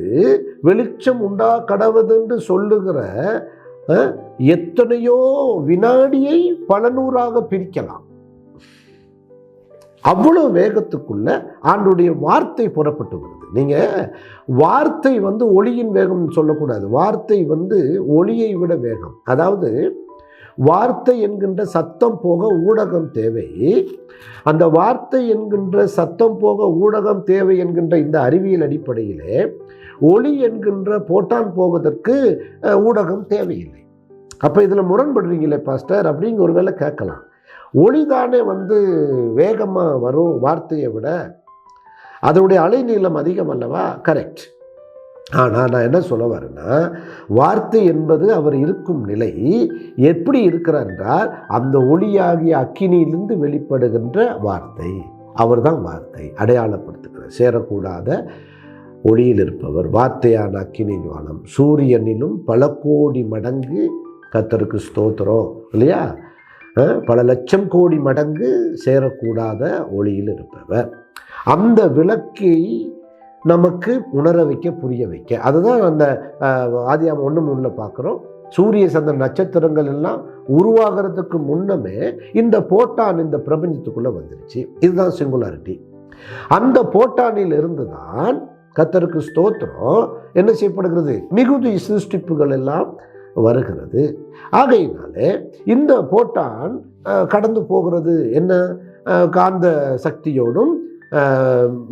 [SPEAKER 1] வெளிச்சம் உண்டா கடவுது என்று சொல்லுகிற எத்தனையோ வினாடியை பல நூறாக பிரிக்கலாம். அவ்வளவு வேகத்துக்குள்ள ஆண்டுடைய வார்த்தை புறப்பட்டு வருது. நீங்க வார்த்தை ஒளியின் வேகம் சொல்லக்கூடாது. வார்த்தை ஒளியை விட வேகம். அதாவது வார்த்தை என்கின்ற சத்தம் போக ஊடகம் தேவை. அந்த வார்த்தை என்கின்ற சத்தம் போக ஊடகம் தேவை என்கின்ற இந்த அறிவியல் அடிப்படையிலே ஒளி என்கின்ற போட்டான் போவதற்கு ஊடகம் தேவையில்லை. அப்ப இதுல முரண்படுறீங்களே பாஸ்டர் அப்படிங்க ஒருவேளை கேட்கலாம். ஒளிதானே வேகமா வரும் வார்த்தையை விட, அதனுடைய அலைநீளம் அதிகம் அல்லவா? கரெக்ட். ஆனால் நான் என்ன சொல்ல வரேன்னா, வார்த்தை என்பது அவர் இருக்கும் நிலை எப்படி இருக்கிறார் என்றால், அந்த ஒளியாகிய அக்கினியிலிருந்து வெளிப்படுகின்ற வார்த்தை. அவர் தான் வார்த்தை அடையாளப்படுத்துகிறார். சேரக்கூடாத ஒளியில் இருப்பவர், வார்த்தையான அக்கினி ஞானம், சூரியனிலும் பல கோடி மடங்கு. கர்த்தருக்கு ஸ்தோத்திரம் இல்லையா? பல லட்சம் கோடி மடங்கு சேரக்கூடாத ஒளியில் இருப்பவர். அந்த விளக்கை நமக்கு உணர வைக்க, புரிய வைக்க. அதுதான் அந்த ஆதியாகமம் 1:3 பார்க்குறோம். சூரிய சந்திரன் நட்சத்திரங்கள் எல்லாம் உருவாகிறதுக்கு முன்னமே இந்த போட்டான் இந்த பிரபஞ்சத்துக்குள்ள வந்துருச்சு. இதுதான் சிங்குலாரிட்டி. அந்த போட்டானில் இருந்து தான் கர்த்தருக்கு ஸ்தோத்திரம் என்ன செய்யப்படுகிறது? மிகுதி சிருஷ்டிப்புகள் எல்லாம் வருகிறது. ஆகையினாலே இந்த போட்டான் கடந்து போகிறது என்ன? காந்த சக்தியோடும்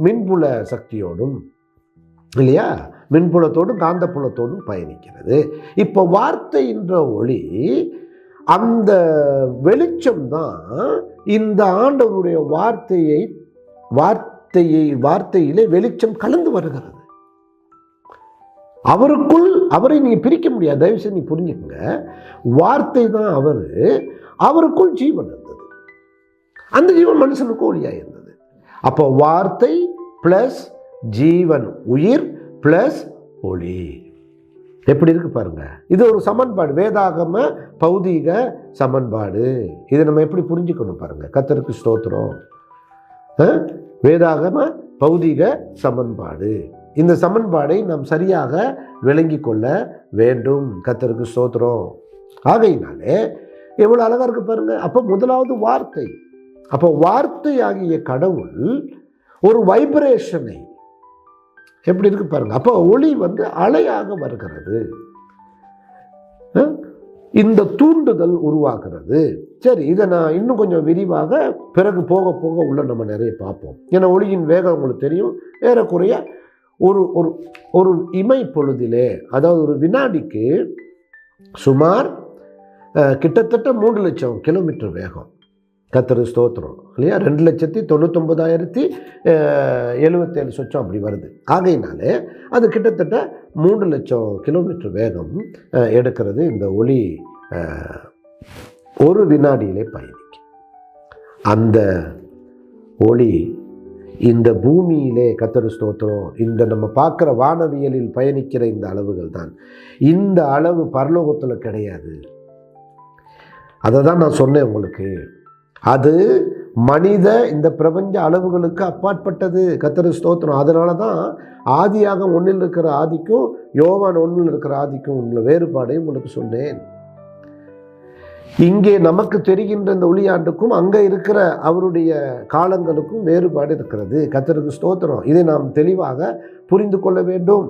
[SPEAKER 1] மின்புல சக்தியோடும் இல்லையா? மின்புலத்தோடும் காந்தப்புலத்தோடும் பயணிக்கிறது. இப்போ வார்த்தை என்ற ஒளி, அந்த வெளிச்சம் தான் இந்த ஆண்டவருடைய வார்த்தையிலே வெளிச்சம் கலந்து வருகிறது. அவரை நீங்க பிரிக்க முடியாது. தயவுசெய்து நீ புரிஞ்சுக்கங்க. வார்த்தை தான் அவருக்குள் ஜீவன் இருந்தது. அந்த ஜீவன் மனுஷனுக்கு ஒளியா இருந்தது. அப்போ வார்த்தை பிளஸ் ஜீவன், உயிர் பிளஸ் ஒளி. எப்படி இருக்கு பாருங்க. இது ஒரு சமன்பாடு, வேதாகம பௌதீக சமன்பாடு. இதை நம்ம எப்படி புரிஞ்சுக்கணும் பாருங்க. கர்த்தருக்கு ஸ்தோத்திரம். வேதாகம பௌதீக சமன்பாடு. இந்த சமன்பாடை நாம் சரியாக விளங்கி கொள்ள வேண்டும். கர்த்தருக்கு ஸ்தோத்திரம். ஆகையினாலே எவ்வளவு அழகா இருக்கு பாருங்க. அப்போ முதலாவது வார்த்தை. அப்போ வார்த்தை ஆகிய கடவுள் ஒரு வைப்ரேஷனை எப்படி இருக்கு பாருங்க. அப்போ ஒளி அலையாக வருகிறது. இந்த தூண்டுதல் உருவாகிறது. சரி, இதை நான் இன்னும் கொஞ்சம் விரிவாக பிறகு போக போக உள்ள நம்ம நிறைய பார்ப்போம். ஏன்னா ஒளியின் வேகம் உங்களுக்கு தெரியும். ஏறக்குறைய ஒரு ஒரு இமை பொழுதிலே, அதாவது ஒரு வினாடிக்கு சுமார் கிட்டத்தட்ட 3 லட்சம் கிலோமீட்டர் வேகம். கர்த்தருக்கு ஸ்தோத்திரம் இல்லையா? 2,99,077 சொச்சம் அப்படி வருது. ஆகையினாலே அது கிட்டத்தட்ட 3 லட்சம் கிலோமீட்டர் வேகம் எடுக்கிறது இந்த ஒளி ஒரு வினாடியிலே பயணிக்கும். அந்த ஒளி இந்த பூமியிலே, கர்த்தருக்கு ஸ்தோத்திரம், இந்த நம்ம பார்க்குற வானவியலில் பயணிக்கிற இந்த அளவுகள் தான். இந்த அளவு பரலோகத்தில் கிடையாது. அதை தான் நான் சொன்னேன் உங்களுக்கு. அது மனித இந்த பிரபஞ்ச அளவுகளுக்கு அப்பாற்பட்டது. கர்த்தருக்கு ஸ்தோத்திரம். அதனால தான் ஆதியாகமம் 1 இருக்கிற ஆதிக்கும் யோவான் 1 இருக்கிற ஆதிக்கும் உள்ள வேறுபாடை உங்களுக்கு சொன்னேன். இங்கே நமக்கு தெரிகின்ற இந்த ஒளியாண்டுக்கும் அங்கே இருக்கிற அவருடைய காலங்களுக்கும் வேறுபாடு இருக்கிறது. கர்த்தருக்கு ஸ்தோத்திரம். இதை நாம் தெளிவாக புரிந்து கொள்ள வேண்டும்.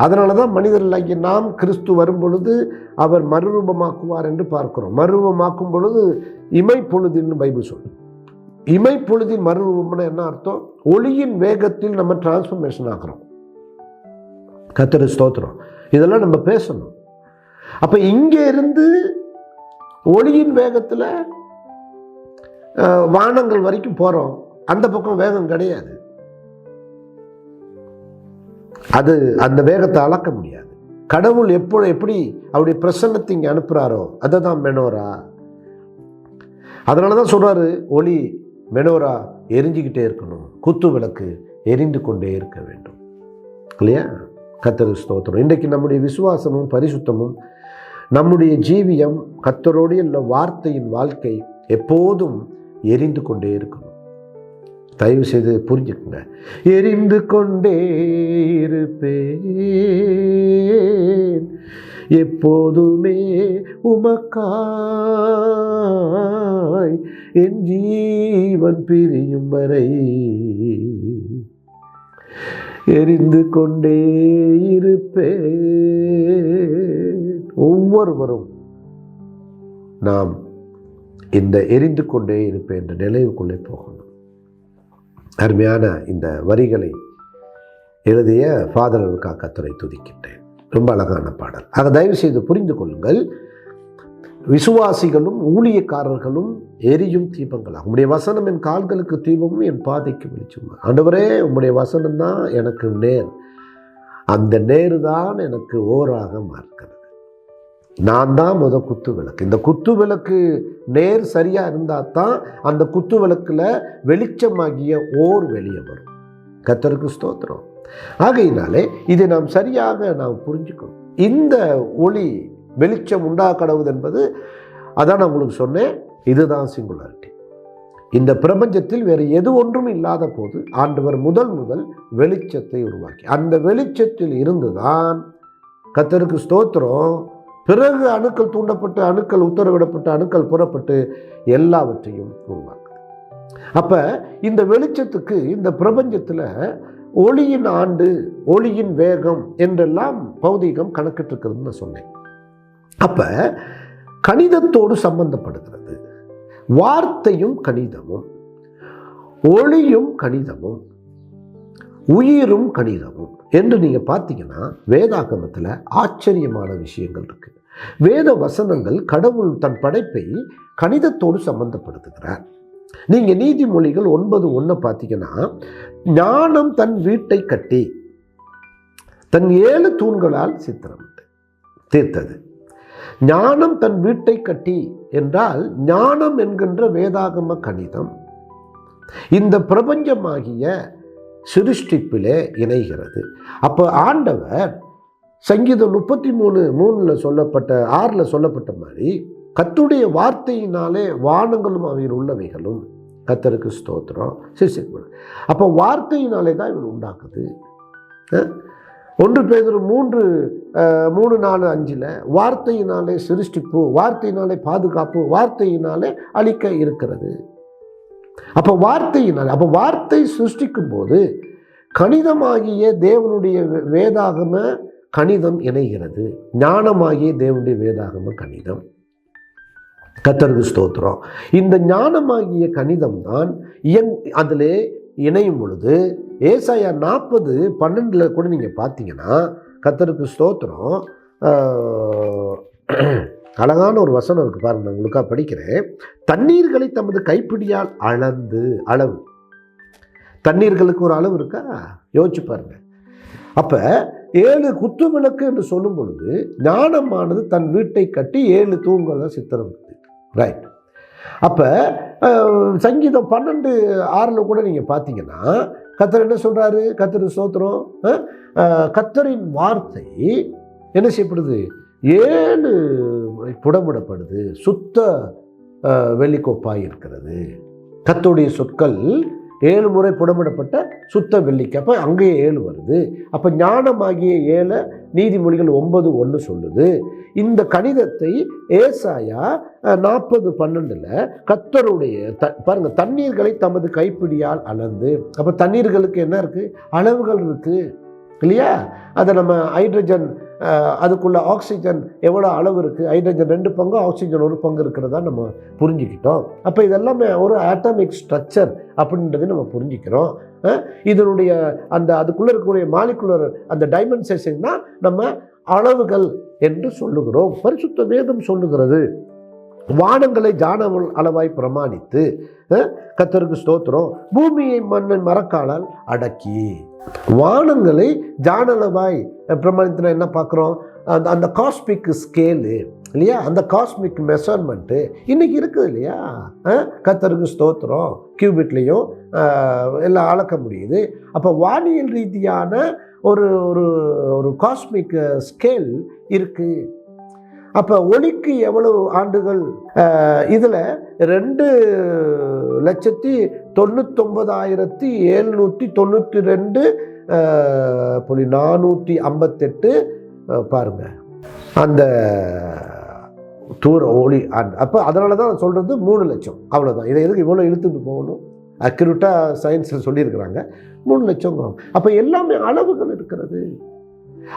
[SPEAKER 1] அதனால தான் மனிதர்களாகிய நாம் கிறிஸ்து வரும் பொழுது அவர் மறுரூபமாக்குவார் என்று பார்க்கிறோம். மறுரூபமாக்கும் பொழுது இமைப்பொழுதுன்னு பைபிள் சொல்லும். இமைப்பொழுதின் மறுரூபம்னா என்ன அர்த்தம்? ஒளியின் வேகத்தில் நம்ம டிரான்ஸ்ஃபர்மேஷன் ஆகிறோம். கர்த்தருக்கு ஸ்தோத்திரம். இதெல்லாம் நம்ம பேசணும். அப்ப இங்கே இருந்து ஒளியின் வேகத்தில் வானங்கள் வரைக்கும் போறோம். அந்த பக்கம் வேகம் கிடையாது. அது அந்த வேகத்தை அளக்க முடியாது. கடவுள் எப்படி அவருடைய பிரசன்னத்தை இங்கே அனுப்புகிறாரோ அதை தான் மெனோரா. அதனால தான் சொல்கிறாரு, ஒளி மெனோரா எரிஞ்சிக்கிட்டே இருக்கணும், குத்து விளக்கு எரிந்து கொண்டே இருக்க வேண்டும் இல்லையா? கர்த்தருக்கு ஸ்தோத்திரம். இன்றைக்கு நம்முடைய விசுவாசமும் பரிசுத்தமும் நம்முடைய ஜீவியம் கர்த்தரோடு உள்ள வார்த்தையின் வாழ்க்கை எப்போதும் எரிந்து கொண்டே இருக்கணும். தயவு செய்து புரிஞ்சுக்குங்க. எரிந்து கொண்டே இருப்பேன் எப்போதுமே உமக்காய், என் ஜீவன் பிரியும் வரை எரிந்து கொண்டே இருப்பேன். ஒவ்வொருவரும் நாம் இந்த எரிந்து கொண்டே இருப்பேன் என்ற நிலைவுக்குள்ளே போகணும். அருமையான இந்த வரிகளை எழுதிய ஃபாதர் கர்த்தரை துதிக்கின்றேன். ரொம்ப அழகான பாடல். ஆக தயவு செய்து புரிந்து கொள்ளுங்கள், விசுவாசிகளும் ஊழியக்காரர்களும் எரியும் தீபங்களாகும். உம்முடைய வசனம் என் கால்களுக்கு தீபமும் என் பாதைக்கு வெளிச்சம். ஆண்டவரே, உம்முடைய வசனம் தான் எனக்கு நேர், அந்த நேரு தான் எனக்கு ஓராக மாறுகிறது. நான் தான் குத்து விளக்கு. இந்த குத்து விளக்கு நேர் சரியாக இருந்தால் தான் அந்த குத்து விளக்கில் வெளிச்சமாகிய ஓர் வெளியே வரும். கர்த்தருக்கு ஸ்தோத்திரம். ஆகையினாலே இதை நாம் சரியாக நாம் புரிஞ்சுக்கணும். இந்த ஒளி வெளிச்சம் உண்டாக்கடவுது என்பது அதான் நான் உங்களுக்கு சொன்னேன், இதுதான் சிங்குலாரிட்டி. இந்த பிரபஞ்சத்தில் வேறு எது ஒன்றும் இல்லாத போது ஆண்டவர் முதல் வெளிச்சத்தை உருவாக்கி, அந்த வெளிச்சத்தில் இருந்துதான் கர்த்தருக்கு ஸ்தோத்திரம், பிறகு அணுக்கள் தூண்டப்பட்டு, அணுக்கள் உத்தரவிடப்பட்டு, அணுக்கள் புறப்பட்டு எல்லாவற்றையும் உருவாக்குது. அப்போ இந்த வெளிச்சத்துக்கு இந்த பிரபஞ்சத்தில் ஒளியின் ஆண்டு, ஒளியின் வேகம் என்றெல்லாம் பௌதீகம் கணக்கிட்டு இருக்கிறதுன்னு நான் சொன்னேன். அப்போ கணிதத்தோடு சம்பந்தப்படுகிறது. வார்த்தையும் கணிதமும், ஒளியும் கணிதமும், உயிரும் கணிதமும் என்று நீங்கள் பார்த்தீங்கன்னா வேதாகமத்தில் ஆச்சரியமான விஷயங்கள் இருக்கு. வேத வசனங்கள் கடவுள் தன் படைப்பை கணிதத்தோடு சம்பந்தப்படுத்துகிறார். நீங்கள் நீதிமொழிகள் 9:1 பார்த்தீங்கன்னா, ஞானம் தன் வீட்டை கட்டி தன் 7 தூண்களால் சித்திரமிட்டு தீர்த்தது. ஞானம் தன் வீட்டை கட்டி என்றால் ஞானம் என்கின்ற வேதாகம கணிதம் இந்த பிரபஞ்சமாகிய சிருஷ்டிப்பிலே இணைகிறது. அப்போ ஆண்டவர் சங்கீதம் 33:3 சொல்லப்பட்ட 6 சொல்லப்பட்ட மாதிரி கர்த்தருடைய வார்த்தையினாலே வானங்களும் அவையில் உள்ளவைகளும், கர்த்தருக்கு ஸ்தோத்திரம், சிருஷ்டிப்பு. அப்போ வார்த்தையினாலே தான் இவன் உண்டாக்குது. 1 பேதுரு 3:4-5 வார்த்தையினாலே சிருஷ்டிப்பு, வார்த்தையினாலே பாதுகாப்பு, வார்த்தையினாலே அழிக்க இருக்கிறது. அப்போ வார்த்தையினாலே, அப்போ வார்த்தை சிருஷ்டிக்கும் போது கணிதமாகிய தேவனுடைய வேதாகம கணிதம் இணைகிறது. ஞானமாகிய தேவனுடைய வேதாகம கணிதம். கர்த்தருக்கு ஸ்தோத்திரம். இந்த ஞானமாகிய கணிதம் தான் அதிலே இணையும் பொழுது ஏசாயா 40:12 கூட நீங்கள் பார்த்தீங்கன்னா, கர்த்தருக்கு ஸ்தோத்திரம், அழகான ஒரு வசனம் இருக்கு பாருங்க, நான் உங்களுக்காக படிக்கிறேன். தண்ணீர்களை தமது கைப்பிடியால் அளந்து, அளவு, தண்ணீர்களுக்கு ஒரு அளவு இருக்கா? யோசிச்சு பாருங்க. அப்போ 7 குத்து விளக்கு என்று சொல்லும் பொழுது ஞானமானது தன் வீட்டை கட்டி 7 தூண்களை சித்திரம். ரைட். அப்போ சங்கீதம் 12:6 கூட நீங்கள் பார்த்தீங்கன்னா கர்த்தர் என்ன சொல்கிறாரு? கர்த்தர் ஸ்தோத்திரம், கர்த்தரின் வார்த்தை என்ன செய்யப்படுது? 7 புடமிடப்படுது, சுத்த வெள்ளிக்கோப்பாய் இருக்கிறது. கர்த்தருடைய சொற்கள் 7 முறை புடமிடப்பட்ட சுத்த வெள்ளிக்கு. அப்போ அங்கேயே 7 வருது. அப்போ ஞானமாகிய 7 நீதிமொழிகள் 9:1 சொல்லுது. இந்த கணிதத்தை ஏசாயா 40:12 கர்த்தருடைய பாருங்க, தண்ணீர்களை தமது கைப்பிடியால் அளந்து. அப்போ தண்ணீர்களுக்கு என்ன இருக்கு? அளவுகள் இருக்கு இல்லையா? அதை நம்ம ஹைட்ரஜன், அதுக்குள்ள ஆக்சிஜன் எவ்வளோ அளவு இருக்குது? ஹைட்ரஜன் 2 பங்கு, ஆக்சிஜன் 1 பங்கு இருக்கிறதா நம்ம புரிஞ்சுக்கிட்டோம். அப்போ இதெல்லாமே ஒரு ஆட்டமிக் ஸ்ட்ரக்சர் அப்படின்றத நம்ம புரிஞ்சுக்கிறோம். இதனுடைய அந்த அதுக்குள்ளே இருக்கக்கூடிய மாலிகுலர் அந்த டைமென்ஷன் தான் நம்ம அளவுகள் என்று சொல்லுகிறோம். பரிசுத்த வேதம் சொல்லுகிறது. வானங்களை ஜான அளவாய் பிரமாணித்து, கர்த்தருக்கு ஸ்தோத்திரம், பூமியை மண்ணன் மரக்காலால் அடக்கி. வானங்களை ஜானளவாய் பிரமாணித்துல என்ன பார்க்குறோம்? அந்த அந்த காஸ்மிக் ஸ்கேலு இல்லையா, அந்த காஸ்மிக் மெஷர்மெண்ட்டு இன்றைக்கி இருக்குது இல்லையா. கர்த்தருக்கு ஸ்தோத்திரம். கியூபிட்லேயும் எல்லாம் அளக்க முடியுது. அப்போ வானியல் ரீதியான ஒரு ஒரு ஒரு காஸ்மிக் ஸ்கேல் இருக்குது. அப்போ ஒளிக்கு எவ்வளவு ஆண்டுகள், இதில் 2,99,792.458 பாருங்க அந்த தூர ஒளி ஆண்டு. அப்போ அதனால தான் சொல்கிறது 3 லட்சம். அவ்வளோதான். இதை எதுக்கு இவ்வளோ இழுத்துட்டு போகணும்? அக்யூரேட்டாக சயின்ஸில் சொல்லியிருக்கிறாங்க 3 லட்சங்கிறோம். அப்போ எல்லாமே அளவுகள் இருக்கிறது.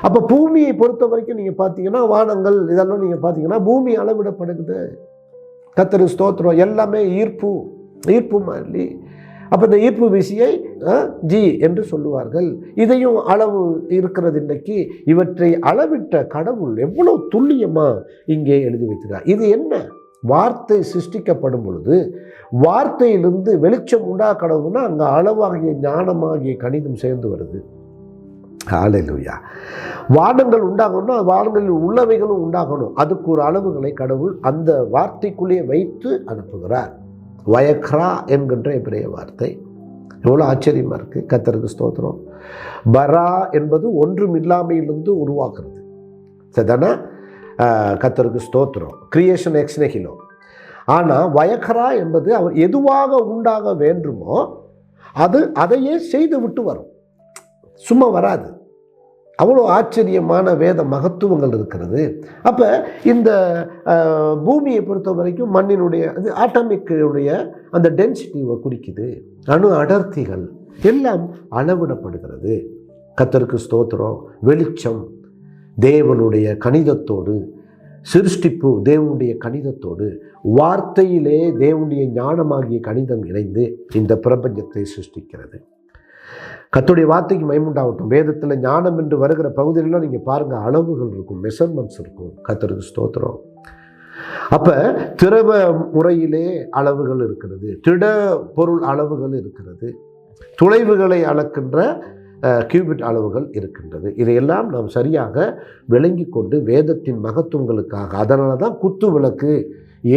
[SPEAKER 1] அப்போ பூமியை பொறுத்த வரைக்கும் நீங்கள் பார்த்தீங்கன்னா வானங்கள் இதெல்லாம் நீங்கள் பார்த்தீங்கன்னா பூமி அளவிடப்படுகிறது. கர்த்தருக்கு ஸ்தோத்திரம். எல்லாமே ஈர்ப்பு மாதிரி. அப்போ இந்த ஈர்ப்பு விசையை ஜி என்று சொல்லுவார்கள். இதையும் அளவு இருக்கிறது. இன்றைக்கு இவற்றை அளவிட்ட கடவுள் எவ்வளவு துல்லியமாக இங்கே எழுதி வைக்கிறார். இது என்ன? வார்த்தை சிருஷ்டிக்கப்படும் பொழுது வார்த்தையிலிருந்து வெளிச்சம் உண்டாக கடவுள்னா அங்கே அளவாகிய ஞானமாகிய கணிதம் சேர்ந்து வருது. ஹல்லேலூயா. வானங்கள் உண்டாகணும்னா வானங்களில் உள்ளவைகளும் உண்டாகணும். அதுக்கு ஒரு அளவுகளை கடவுள் அந்த வார்த்தைக்குள்ளே வைத்து அனுப்புகிறார். வயக்ரா என்கின்ற எபிரேய வார்த்தை. எவ்வளோ ஆச்சரியமாக இருக்குது. கர்த்தருக்கு ஸ்தோத்திரம். பரா என்பது ஒன்றும் இல்லாமையிலிருந்து உருவாக்குறது. சரிதானே? கர்த்தருக்கு ஸ்தோத்திரம். Creation ex nihilo. ஆனால் வயக்ரா என்பது அவர் எதுவாக உண்டாக வேண்டுமோ அதையே செய்து விட்டு வரும். சும்மா வராது. அவ்வளோ ஆச்சரியமான வேத மகத்துவங்கள் இருக்கிறது. அப்போ இந்த பூமியை பொறுத்த வரைக்கும் மண்ணினுடைய அது ஆட்டமிக்குடைய அந்த டென்சிட்டியை குறிக்குது. அணு அடர்த்திகள் எல்லாம் அளவிடப்படுகிறது. கர்த்தருக்கு ஸ்தோத்திரம். வெளிச்சம் தேவனுடைய கணிதத்தோடு, சிருஷ்டிப்பு தேவனுடைய கணிதத்தோடு, வார்த்தையிலே தேவனுடைய ஞானமாகிய கணிதம் இணைந்து இந்த பிரபஞ்சத்தை சிருஷ்டிக்கிறது. கர்த்தருடைய வார்த்தைக்கு மகிமையுண்டாகட்டும். வேதத்தில் ஞானம் என்று வருகிற பகுதியிலாம் நீங்கள் பாருங்கள், அளவுகள் இருக்கும், மெஷர்மெண்ட்ஸ் இருக்கும். கர்த்தருக்கு ஸ்தோத்திரம். அப்போ திரவ முறையிலே அளவுகள் இருக்கிறது, திட பொருள் அளவுகள் இருக்கிறது, துளைவுகளை அளக்கின்ற கியூபிட் அளவுகள் இருக்கின்றது. இதையெல்லாம் நாம் சரியாக விளங்கி கொண்டு வேதத்தின் மகத்துவங்களுக்காக, அதனால தான் குத்து விளக்கு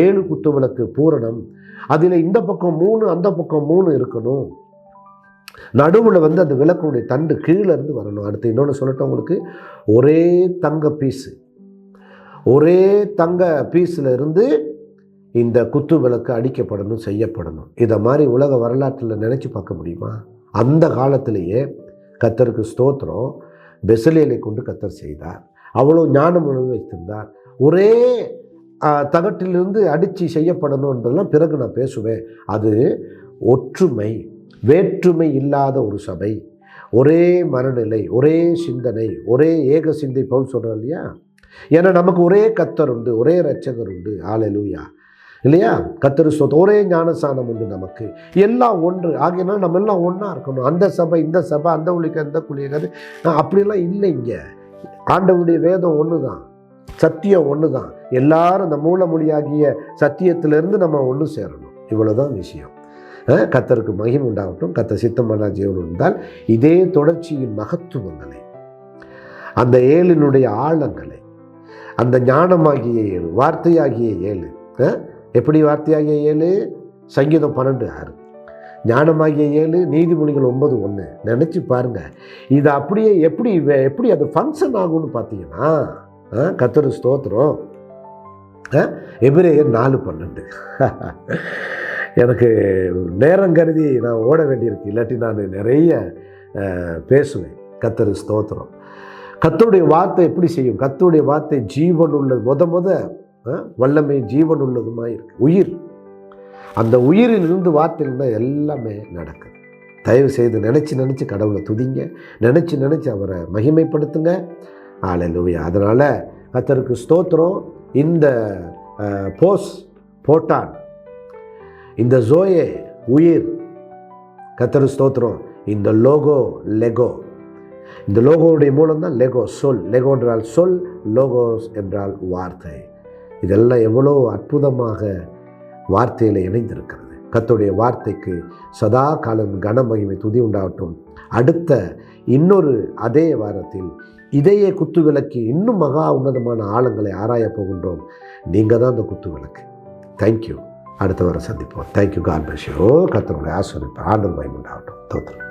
[SPEAKER 1] 7 குத்து விளக்கு பூரணம். அதில் இந்த பக்கம் 3 அந்த பக்கம் 3 இருக்கணும். நடுவில் அந்த விளக்குடைய தண்டு கீழே இருந்து வரணும். அடுத்து இன்னொன்று சொல்லட்டும் உங்களுக்கு. ஒரே தங்க பீஸில் இருந்து இந்த குத்து விளக்கு அடிக்கப்படணும், செய்யப்படணும். இதை மாதிரி உலக வரலாற்றில் நினச்சி பார்க்க முடியுமா? அந்த காலத்திலேயே கர்த்தருக்கு ஸ்தோத்திரம் பெசலேலை கொண்டு கர்த்தர் செய்தார். அவ்வளோ ஞானம் வைத்திருந்தார். ஒரே தகட்டிலிருந்து அடித்து செய்யப்படணுன்றதெல்லாம் பிறகு நான் பேசுவேன். அது ஒற்றுமை, வேற்றுமை இல்லாத ஒரு சபை, ஒரே மனநிலை, ஒரே சிந்தனை, ஒரே ஏக சிந்தை. பவுல் சொல்கிறார் இல்லையா? ஏன்னா நமக்கு ஒரே கர்த்தர் உண்டு, ஒரே இரட்சகர் உண்டு. ஹல்லேலூயா இல்லையா? கர்த்தர் ஸ்தோத்திரம். ஒரே ஞானசானம் உண்டு. நமக்கு எல்லாம் ஒன்று. ஆகையினால் நம்ம எல்லாம் ஒன்றா இருக்கணும். அந்த சபை இந்த சபை, அந்த ஊழியர் இந்த ஊழியர் அப்படிலாம் இல்லை. இங்கே ஆண்டவருடைய வேதம் ஒன்று தான், சத்தியம் ஒன்று தான். எல்லாரும் இந்த மூலமொழியாகிய சத்தியத்திலிருந்து நம்ம ஒன்று சேரணும். இவ்வளோதான் விஷயம். கர்த்தருக்கு மகிமை உண்டாகட்டும். கர்த்தர் சித்தமான ஜீவன் இருந்தால் இதே தொடர்ச்சியின் மகத்துவங்களை, அந்த 7னுடைய ஆழங்களை, அந்த ஞானமாகிய 7, வார்த்தையாகிய 7. எப்படி வார்த்தையாகிய 7? சங்கீதம் 12:6. ஞானமாகிய 7, நீதிமொழிகள் 9:1. நினச்சி பாருங்கள். இது அப்படியே எப்படி அது ஃபங்க்ஷன் ஆகும்னு பார்த்தீங்கன்னா, கர்த்தர் ஸ்தோத்திரம். எபிரேயர் 4:12. எனக்கு நேரம் கருதி நான் ஓட வேண்டியிருக்கு, இல்லாட்டி நான் நிறைய பேசுவேன். கர்த்தர் ஸ்தோத்திரம். கர்த்தருடைய வார்த்தை எப்படி செய்யும்? கர்த்தருடைய வார்த்தை ஜீவன் உள்ளது. வல்லமை ஜீவன் உள்ளதுமாக இருக்கு. உயிர். அந்த உயிரிலிருந்து வார்த்தையில் தான் எல்லாமே நடக்குது. தயவு செய்து நினச்சி கடவுளை துதிங்க, நினச்சி அவரை மகிமைப்படுத்துங்க. ஹல்லேலூயா. அதனால் கர்த்தருக்கு ஸ்தோத்திரம். இந்த போட்டான், இந்த ஜோயே உயிர். கர்த்தருக்கு ஸ்தோத்திரம். இந்த லெகோ, இந்த லோகோவுடைய மூலம் தான் லெகோ, சொல். லெகோ என்றால் சொல், லோகோஸ் என்றால் வார்த்தை. இதெல்லாம் எவ்வளோ அற்புதமாக வார்த்தையில் இணைந்திருக்கிறது. கர்த்தருடைய வார்த்தைக்கு சதா காலம் கன மகிமை துதி உண்டாகட்டும். அடுத்த இன்னொரு அதே வாரத்தில் இதையே குத்து விளக்கி இன்னும் மகா உன்னதமான ஆழங்களை ஆராய போகின்றோம். நீங்கள் தான் அந்த குத்து விளக்கு. தேங்க்யூ. அடுத்த வாரம் சந்திப்போம். தேங்க்யூ. God bless you. கர்த்தருடைய ஆசீர்வாதம் ஆண்டவர் மகிமை உண்டாகட்டும். தோத்திரம்.